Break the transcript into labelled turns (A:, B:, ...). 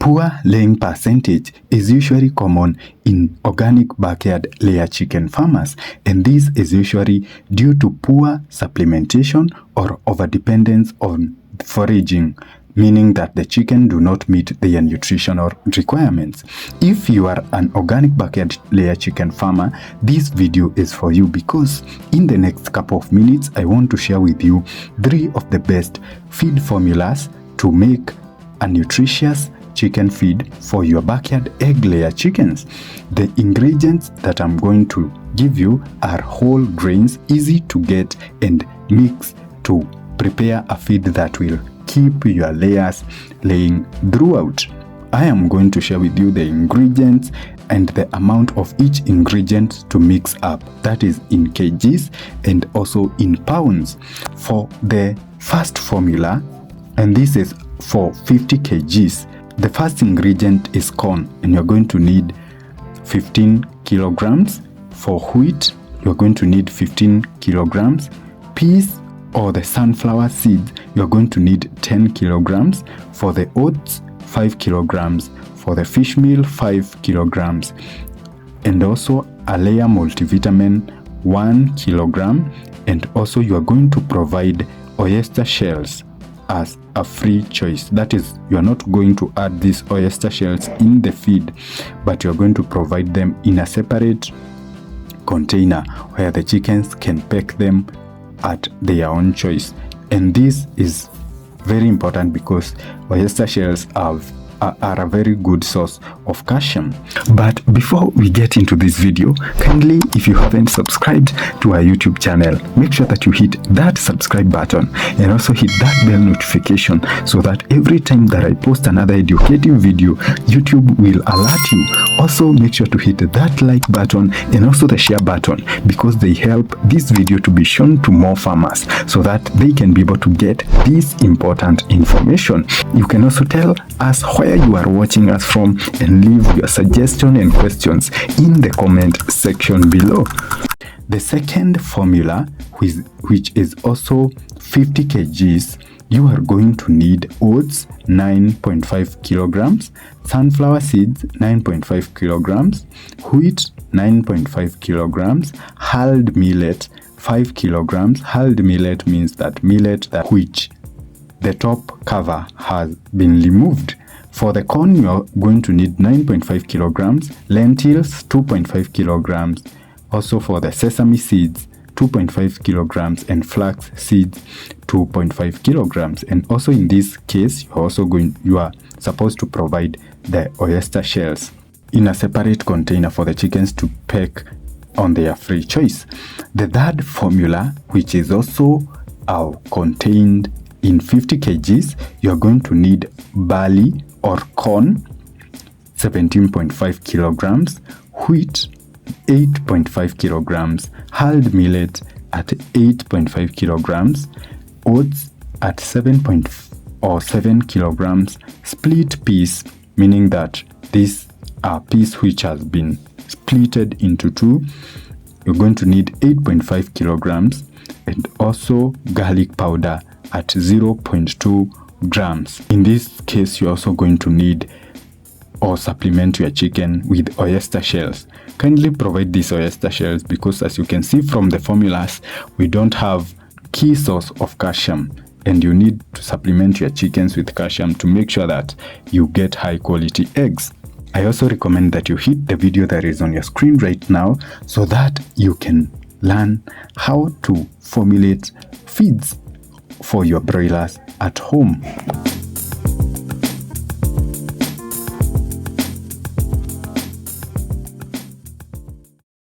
A: Poor laying percentage is usually common in organic backyard layer chicken farmers, and this is usually due to poor supplementation or overdependence on foraging, meaning that the chicken do not meet their nutritional requirements. If you are an organic backyard layer chicken farmer, this video is for you, because in the next couple of minutes I want to share with you 3 of the best feed formulas to make a nutritious chicken feed for your backyard egg layer chickens. The ingredients that I'm going to give you are whole grains, easy to get and mix to prepare a feed that will keep your layers laying throughout. I am going to share with you the ingredients and the amount of each ingredient to mix up, that is in kgs and also in pounds. For the first formula, and this is for 50 kgs, the first ingredient is corn, and you're going to need 15 kilograms. For wheat, you're going to need 15 kilograms. Peas or the sunflower seeds, you're going to need 10 kilograms. For the oats, 5 kilograms. For the fish meal, 5 kilograms. And also a layer multivitamin, 1 kilogram. And also you are going to provide oyster shells as a free choice. That is, you are not going to add these oyster shells in the feed, but you are going to provide them in a separate container where the chickens can pick them at their own choice. And this is very important because oyster shells are a very good source of calcium. But before we get into this video, kindly, if you haven't subscribed to our YouTube channel, make sure that you hit that subscribe button and also hit that bell notification so that every time that I post another educative video, YouTube will alert you. Also, make sure to hit that like button and also the share button, because they help this video to be shown to more farmers so that they can be able to get this important information. You can also tell us where you are watching us from and leave your suggestions and questions in the comment section below. The second formula, which is also 50 kgs, you are going to need oats 9.5 kilograms, sunflower seeds 9.5 kilograms, wheat 9.5 kilograms, hulled millet 5 kilograms. Hulled millet means that millet that which the top cover has been removed. For the corn, you are going to need 9.5 kilograms, lentils 2.5 kilograms, also for the sesame seeds 2.5 kilograms, and flax seeds 2.5 kilograms. And also in this case, you are supposed to provide the oyster shells in a separate container for the chickens to peck on their free choice. The third formula, which is also contained in 50 kgs, you are going to need barley or corn 17.5 kilograms, wheat 8.5 kilograms, hulled millet at 8.5 kilograms, oats at 7 kilograms, split peas, meaning that these are peas which has been splitted into 2. You're going to need 8.5 kilograms, and also garlic powder at 0.2 grams. In this case, you're also going to need or supplement your chicken with oyster shells. Kindly provide these oyster shells because, as you can see from the formulas, we don't have key source of calcium, and you need to supplement your chickens with calcium to make sure that you get high quality eggs. I also recommend that you hit the video that is on your screen right now so that you can learn how to formulate feeds for your broilers at home.